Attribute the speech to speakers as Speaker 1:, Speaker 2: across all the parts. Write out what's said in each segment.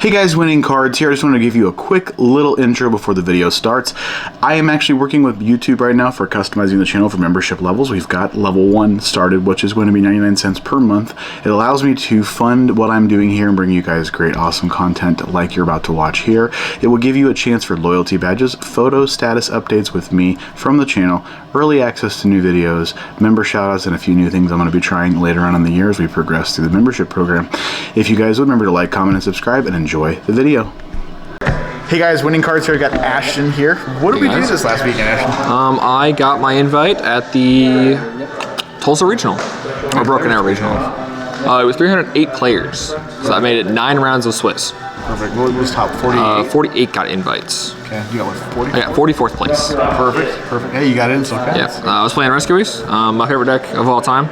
Speaker 1: Hey guys, Winning Cards here. I just wanted to give you a quick little intro before the video starts. I am actually working with YouTube right now for customizing the channel for membership levels. We've got level 1 started, which is going to be 99 cents per month. It allows me to fund what I'm doing here and bring you guys great, awesome content like you're about to watch here. It will give you a chance for loyalty badges, photo status updates with me from the channel, early access to new videos, member shoutouts, and a few new things I'm going to be trying later on in the year as we progress through the membership program. If you guys would remember to like, comment, and subscribe, and enjoy the video. Hey guys, Winning Cards here. I got Ashton here. What did we do this last weekend, Ashton?
Speaker 2: I got my invite at the Tulsa Regional, or Broken Arrow Regional. It was 308 players, so I made it 9 rounds of Swiss.
Speaker 1: Perfect. What was top? 48?
Speaker 2: 48 got invites.
Speaker 1: Okay, you got what, 40?
Speaker 2: I got 44th place.
Speaker 1: Perfect, perfect. Hey, you got in, so okay.
Speaker 2: Yeah, I was playing Rescuers, my favorite deck of all time.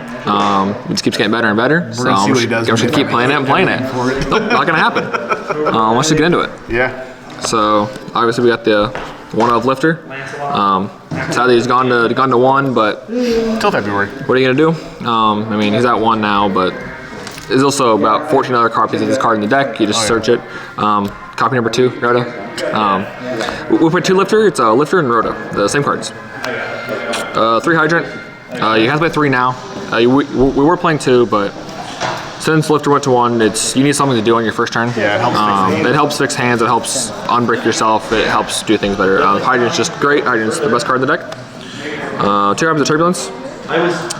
Speaker 2: It just keeps getting better and better.
Speaker 1: We're gonna see what he does.
Speaker 2: I'm just gonna keep playing it and playing it. Nope, not gonna happen. Let's just get into it.
Speaker 1: Yeah.
Speaker 2: So obviously we got the one of Lifter. Sadly he's gone to 1, but
Speaker 1: Till February.
Speaker 2: what are you gonna do? I mean, he's at 1 now, but there's also about 14 other copies of this card in the deck. You just search it. Copy number 2, Rhoda. We put 2 Lifter. It's Lifter and Rhoda, the same cards. 3 Hydrant. He has by 3 now. We were playing 2, but since Lifter went to 1, you need something to do on your first turn.
Speaker 1: Yeah, it helps fix hands.
Speaker 2: It helps fix hands. It helps unbrick yourself. It helps do things better. Hydrant's just great. Hydrant's the best card in the deck. 2 copies of Turbulence.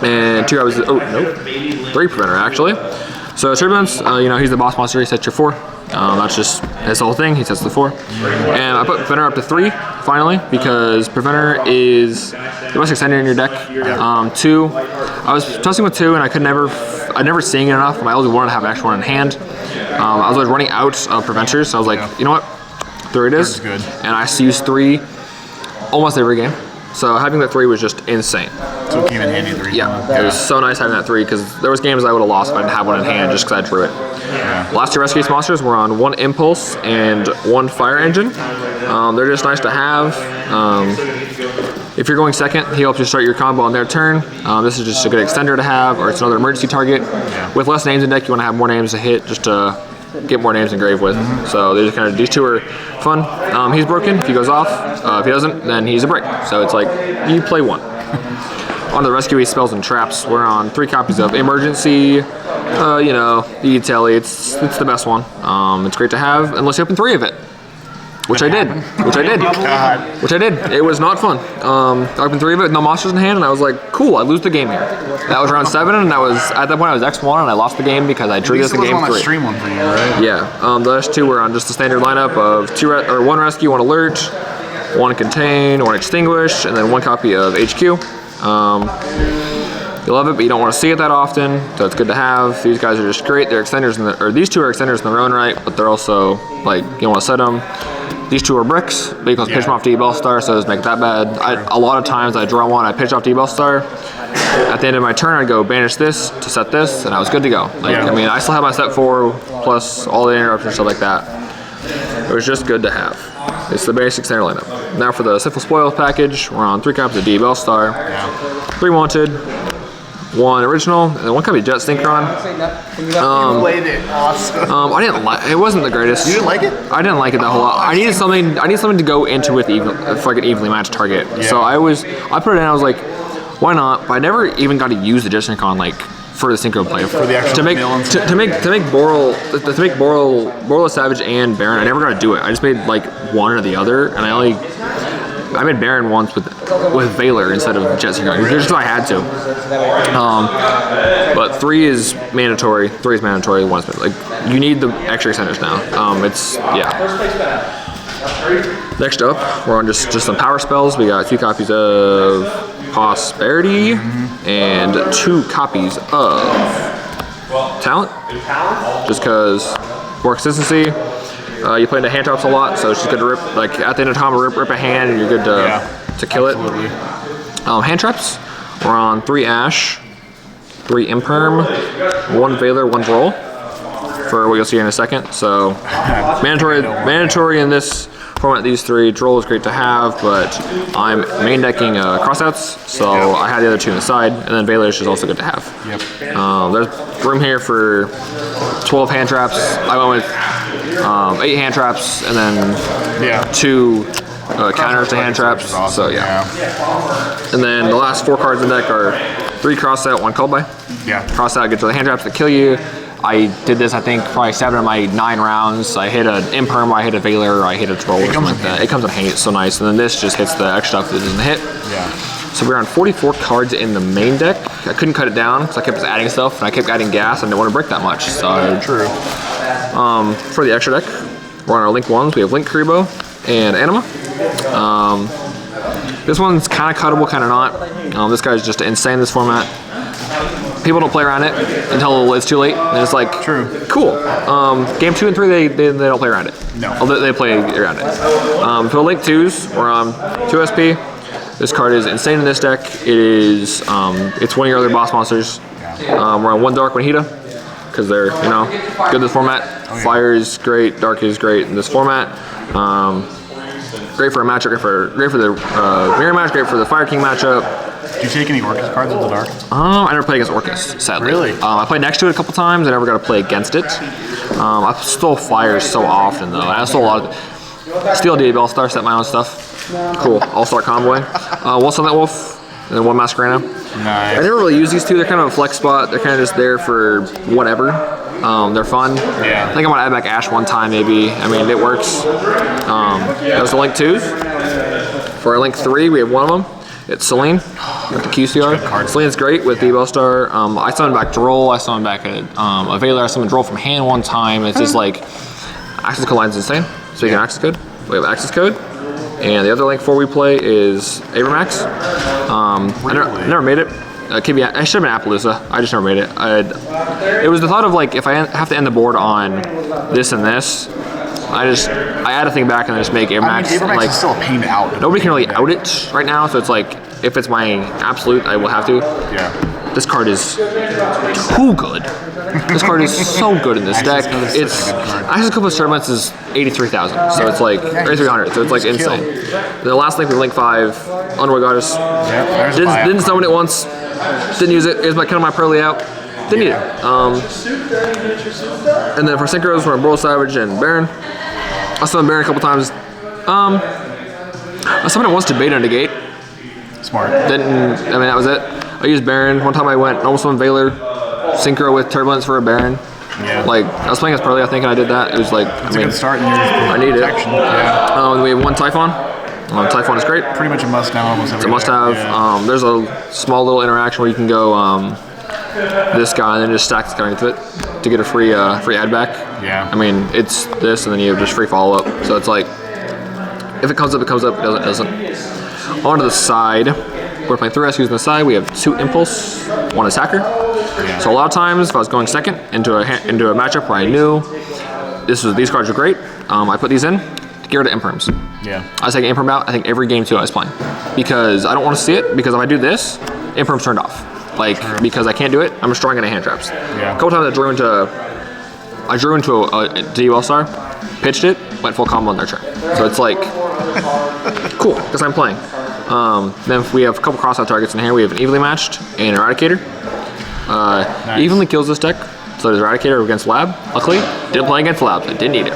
Speaker 2: And 2 copies of, 3 Preventer actually. So Turbulence, he's the boss monster. He sets your 4. That's just his whole thing. He sets the 4. And I put Preventer up to 3 finally because Preventer is the best extender in your deck. 2, I was testing with 2 and I'd never seeing it enough. I always wanted to have an extra one in hand. I was always running out of Preventers, so I was like, you know what? 3 it is.
Speaker 1: Good.
Speaker 2: And I use 3 almost every game. So having that 3 was just insane.
Speaker 1: So it came in handy 3.
Speaker 2: Yeah, it was so nice having that 3 because there was games I would have lost if I didn't have one in hand just because I drew it. Yeah. Last 2 Rescue Monsters were on 1 Impulse and 1 Fire Engine. They're just nice to have. If you're going second, he helps you start your combo on their turn. This is just a good extender to have, or it's another emergency target. Yeah. With less names in deck, you want to have more names to hit just to get more names engraved with. So these 2 are fun. He's broken if he goes off. If he doesn't, then he's a break. So it's like you play 1. On the Rescue Spells and Traps, we're on 3 copies of Emergency. The Telly, it's the best one. It's great to have unless you open 3 of it. Which I did. It was not fun. I opened 3 of it, no monsters in hand, and I was like, cool, I lose the game here. That was round 7, and at that point I was X1, and I lost the game because I drew this in game 3.
Speaker 1: Stream one for you, right?
Speaker 2: Yeah. The last 2 were on just the standard lineup of 1 Rescue, 1 Alert, 1 Contain, 1 Extinguish, and then 1 copy of HQ. You love it, but you don't want to see it that often, so it's good to have. These guys are just great. They're extenders, these 2 are extenders in their own right, but they're also, like, you don't want to set them. These 2 are bricks, but you can pitch them off to Bellstar, so it doesn't make it that bad. A lot of times I draw 1, I pitch off to Bellstar. At the end of my turn, I'd go banish this to set this, and I was good to go. I mean, I still have my set 4 plus all the interruptions, stuff like that. It was just good to have. It's the basic standard lineup. Now for the Sinful Spoils package, we're on 3 copies of Bellstar, 3 Wanted, 1 Original, and then 1 copy of Jet Synchron.
Speaker 1: You played it awesome.
Speaker 2: I didn't like it. Wasn't the greatest.
Speaker 1: You didn't like it?
Speaker 2: I didn't like it that whole lot. I needed something to go into with for like an evenly matched target. Yeah. So I put it in. I was like, why not? But I never even got to use the Jet Synchron for the synchro play
Speaker 1: for the actual
Speaker 2: to make Boral Savage and Baron. I never got to do it. I just made like 1 or the other, and I made Baron once with Valor instead of Jet Synchron. Really? Just because I had to. But 3 is mandatory. 3 is mandatory. 1 is like you need the extra extenders now. Next up, we're on just some power spells. We got 2 copies of Prosperity and 2 copies of Talent. Just because more consistency. You play into hand traps a lot, so it's just good to rip. Like at the end of time, rip a hand, and you're good to kill it. Hand traps. We're on 3 Ash, 3 Imperm, 1 Valor, 1 Droll. For what you'll see in a second. So mandatory in this format these three. Droll is great to have, but I'm main decking crossouts, so I had the other two on the side, and then Valerish is also good to have. There's room here for 12 hand traps. I went with 8 hand traps, and then 2 counters to hand traps. So and then the last 4 cards in the deck are 3 crossout, 1 called by. Crossout gets the hand traps that kill you. I did this, I think, probably 7 of my 9 rounds. I hit an Imperm, I hit a Valor, I hit a Troll, or something like that. It comes in hand, it's so nice. And then this just hits the extra stuff that doesn't hit. So we're on 44 cards in the main deck. I couldn't cut it down because I kept adding stuff, and I kept adding gas, and I didn't want to break that much. So for the extra deck, we're on our Link 1s. We have Link Kuriboh and Anima. This one's kind of cuttable, kind of not. This guy's just insane in this format. People don't play around it until it's too late, and it's like, cool. Game 2 and 3, they don't play around it. They play around it. For the Link 2s, we're on 2 SP. This card is insane in this deck. It is, it's one of your other boss monsters. We're on 1 Dark, 1 Hita, because they're, good in this format. Fire is great, Dark is great in this format. Great for a matchup, great for the mirror match, great for the Fire King matchup.
Speaker 1: Do you take any Orcus cards with the Dark?
Speaker 2: I never played against Orcus, sadly.
Speaker 1: Really?
Speaker 2: I played next to it a couple times. I never got to play against it. I stole Fire so often, though. I stole a lot of... Steel DB All-Star, set my own stuff. Cool. All-Star Convoy. 1 Sunlight Wolf, and then 1 Masquerena.
Speaker 1: Nice.
Speaker 2: I never really use these two. They're kind of a flex spot. They're kind of just there for whatever. They're fun. I think I'm going to add back Ash one time, maybe. I mean, it works. That was the Link 2s. For our Link 3, we have one of them. It's Celine with the QCR. Celine's great with DB All-Star. I summoned back Droll. I summoned back a Valor. I summoned Droll from hand one time. It's just like, access code line's insane. So you can access code. We have access code. And the other Link 4 we play is Abramax. I never made it. I should have been Appaloosa. I just never made it. It was the thought of like, if I have to end the board on this and this, I had to think back and just make Abramax.
Speaker 1: I mean, Abramax
Speaker 2: like,
Speaker 1: is still a pain to out.
Speaker 2: Nobody can really out it right now, so it's like, if it's my absolute, I will have to. This card is too good. This card is so good in this deck. It's Access Code plus Turbulence is 83,000, so it's like 3,300, so it's like insane. The last Link with Link 5, Underworld Goddess. Didn't summon it once. Didn't use it. It was kind of my pearly out. Didn't need it. And then for Synchros, we're on Brawl Savage and Baron. I summoned Baron a couple times. I summoned it once to bait and negate.
Speaker 1: Smart.
Speaker 2: That was it. I used Baron. One time I went almost on Valor, Synchro with Turbulence for a Baron. Like, I was playing as Pearly, I think, and I did that. It was like,
Speaker 1: It's a good start in your
Speaker 2: I need protection. We have 1 Typhon. Typhon is great.
Speaker 1: Pretty much a must now, almost every
Speaker 2: It's a must-have. There's a small little interaction where you can go this guy and then just stack this guy into it to get a free add back. I mean, it's this and then you have just free follow-up. So it's like, if it comes up, it comes up. If it doesn't, it doesn't. On to the side, we're playing 3 rescues on the side. We have 2 Impulse, 1 Attacker. So a lot of times, if I was going second into a matchup where I knew these cards are great, I put these in to get rid of Imperms. I was taking Imperm out, I think every game 2 I was playing. Because I don't want to see it, because if I do this, Imperm's turned off. Like, because I can't do it, I'm destroying it in hand traps. A couple times I drew into a DU All-Star, pitched it, went full combo on their turn. So it's like, cool, because I'm playing. Then we have a couple crossout targets in here. We have an evenly matched and Eradicator. Evenly kills this deck. So there's Eradicator against Lab. Luckily, didn't play against Labs. I didn't need it.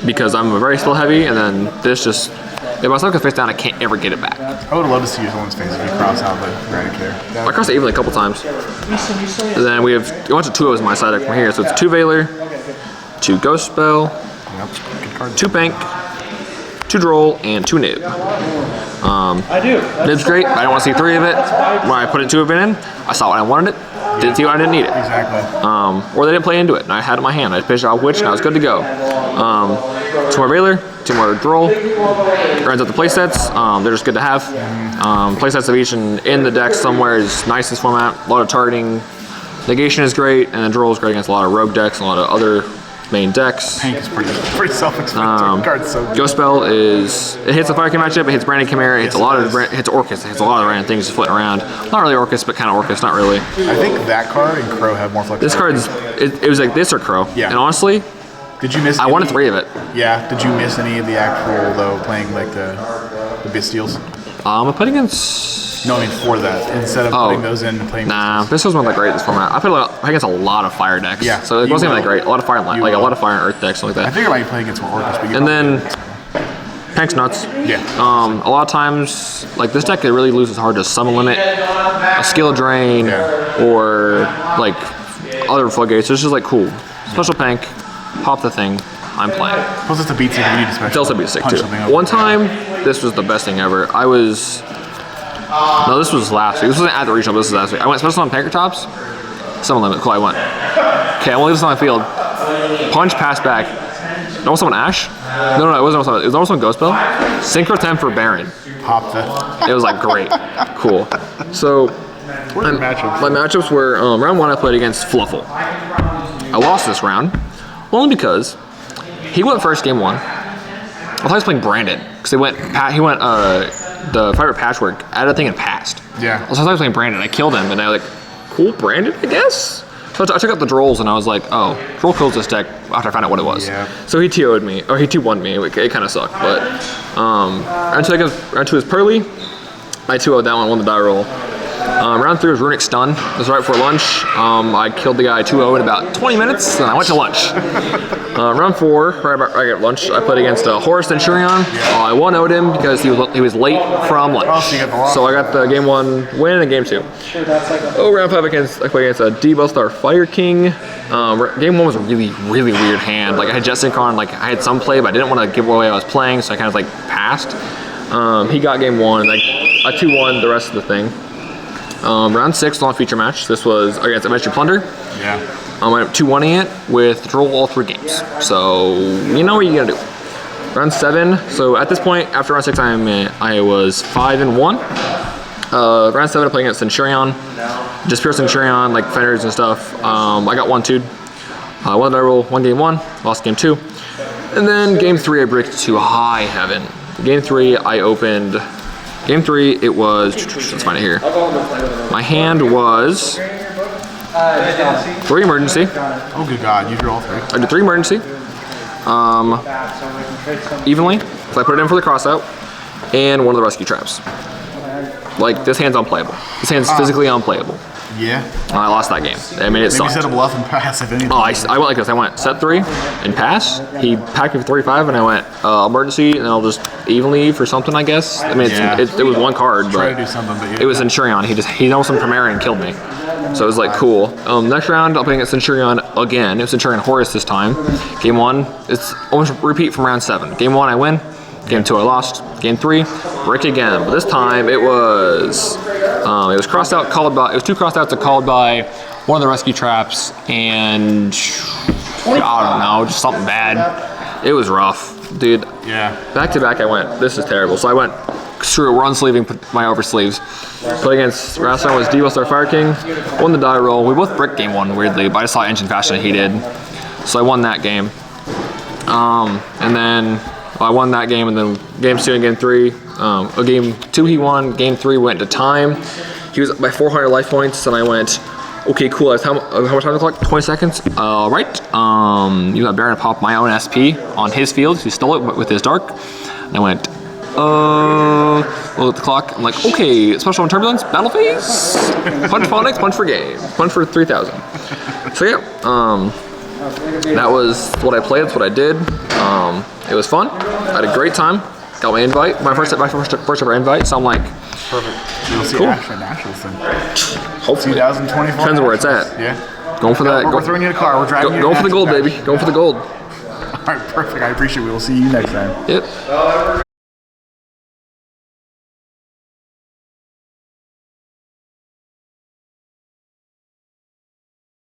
Speaker 2: Because I'm very spell heavy, and then this just, if my stuff gets face down, I can't ever get it back.
Speaker 1: I would love to see someone's face if you cross out the Eradicator.
Speaker 2: I crossed it evenly a couple times. And then we went to 2 O's in my side deck from here. So it's 2 Valor, 2 Ghost Spell, 2 Bank, 2 Droll, and 2 Nib. Nib's great. I don't want to see 3 of it. When I put 2 of it in, I saw when I wanted it. Didn't see when I didn't need it. Or they didn't play into it, and I had it in my hand. I pitched out Witch, and I was good to go. 2 more Valor, 2 more Droll. Rounds up the playsets. They're just good to have. Playsets of each in the deck somewhere is nice in this format. A lot of targeting. Negation is great, and then Droll is great against a lot of rogue decks and a lot of other main decks.
Speaker 1: Pink is pretty self-explanatory. Card's so good.
Speaker 2: Ghost Spell is, it hits a Fire King matchup, it hits Branding Chimera, it hits it hits Orcus, it hits a lot of random things just flitting around. Not really Orcus, but kind of Orcus, not really.
Speaker 1: I think that card and Crow have more flexibility.
Speaker 2: This card's, it was like this or Crow. And honestly,
Speaker 1: Did you miss?
Speaker 2: I wanted 3 of it.
Speaker 1: Yeah. Did you miss any of the actual though playing like the Bistials?
Speaker 2: I played against.
Speaker 1: No, I mean for that instead of putting those in and playing.
Speaker 2: Nah, this wasn't that great this format. I played against a lot of fire decks.
Speaker 1: Yeah.
Speaker 2: So it wasn't even that great. A lot of fire and like a lot of fire and earth decks, something like
Speaker 1: I
Speaker 2: that.
Speaker 1: think I might play against more Orcus.
Speaker 2: And then Tank's nuts.
Speaker 1: Yeah.
Speaker 2: A lot of times, like this deck, it really loses hard to summon limit, a skill drain, or like other floodgates. It's just like cool. Special Pank, pop the thing. I'm playing.
Speaker 1: Plus it's a beat stick. We need a special.
Speaker 2: It's also beat stick too. One time, this was the best thing ever. No, this was last week. This wasn't at the regional, but this was last week. I went special on Panker Tops. Summon limit. Cool, I went. Okay, I'm gonna leave this on my field. Punch, pass back. No, someone Ash? No, it wasn't someone. It was almost on Ghost Bell. Synchro 10 for Baron.
Speaker 1: Pop the.
Speaker 2: It was like great. Cool. So,
Speaker 1: What are your matchups?
Speaker 2: my matchups were round 1 I played against Fluffle. I lost this round only because he went first game 1. I thought he was playing Branded because he went the Fiber Patchwork added a thing and passed.
Speaker 1: Yeah.
Speaker 2: So I thought he was playing Branded. I killed him and I was like, cool, Branded, I guess. So I took out the Drolls and I was like, oh, Droll kills this deck after I found out what it was.
Speaker 1: Yeah.
Speaker 2: So he TO'd me, or he 2-1'd me. It kind of sucked, but round 2 is Pearly. I 2-0'd that one, won the die roll. Round 3 was Runic Stun. This was right before lunch. I killed the guy 2-0 in about 20 minutes, and I went to lunch. Round 4, right at lunch, I played against Horus Centurion. I 1-0'd him because he was late from lunch. So I got the game 1 win and game 2. Round 5 I played against D-Bell Star Fire King. Game 1 was a really, really weird hand. Like I had Jet Synchron, like I had some play, but I didn't want to give away I was playing, so I kind of like passed. He got game 1, like I 2-1 the rest of the thing. Round 6 on feature match. This was against Adventure Plunder.
Speaker 1: Yeah.
Speaker 2: I went 2-1ing it with Droll all 3 games. So you know what you're gonna do. Round 7. So at this point, after round 6, I was 5-1. Round 7, I played against Centurion. Just pure Centurion, like fenders and stuff. I got 1-2'd. I won the die roll, won game 1, lost game 2. And then game 3, I bricked to high heaven. Game 3, I opened. Game 3, it was, let's find it here. My hand was 3 emergency.
Speaker 1: Oh good God, you drew all 3.
Speaker 2: I did 3 emergency. Evenly, so I put it in for the crossout, and one of the rescue traps. Like, this hand's unplayable. This hand's physically unplayable.
Speaker 1: Yeah.
Speaker 2: I lost that game. I mean, it
Speaker 1: Maybe
Speaker 2: sucked.
Speaker 1: set a bluff and pass if anything.
Speaker 2: Oh, I went like this. I went set 3 and pass. He packed me for 35, and I went emergency, and I'll just evenly for something, I guess. I mean, it was 1 card,
Speaker 1: Try
Speaker 2: but
Speaker 1: to do something, but
Speaker 2: it was Centurion. He knows some Primera and killed me. So it was like cool. Next round, I'll play against Centurion again. It was Centurion Horus this time. Game 1, it's almost repeat from round 7. Game 1, I win. Game 2, I lost. Game 3, Rick again. But this time, it was crossed out, called by. It was 2 crossed outs, called by one of the rescue traps, and I don't know, just something bad. It was rough, dude.
Speaker 1: Yeah.
Speaker 2: Back to back, I went. This is terrible. So I went. Screw it, we're unsleeving my oversleeves. Played against last time was D-Bell Star Fire King. Won the die roll. We both bricked game 1 weirdly, but I saw engine faster than he did, so I won that game. And then I won that game, and then game 2 and game 3. Game 2 he won. Game 3 went to time. He was by 400 life points, and I went. Okay, cool. How much time on the clock? 20 seconds. Right. You got Baron to pop my own SP on his field. He stole it with his dark. And I went. Well, at the clock, I'm like, okay, special on turbulence, battle phase, punch phonics, punch for game, punch for 3,000. So yeah, that was what I played. That's what I did. It was fun. I had a great time. Got my invite, my first ever invite. So I'm like,
Speaker 1: Perfect. You'll see
Speaker 2: cool.
Speaker 1: Ash and Nationals then.
Speaker 2: Hopefully,
Speaker 1: 2024.
Speaker 2: depends where it's at.
Speaker 1: Yeah.
Speaker 2: Going for that.
Speaker 1: We're throwing you in a car. We're driving you.
Speaker 2: Going for the gold, baby. Going for the gold.
Speaker 1: All right, perfect. I appreciate it. We will see you next time.
Speaker 2: Yep.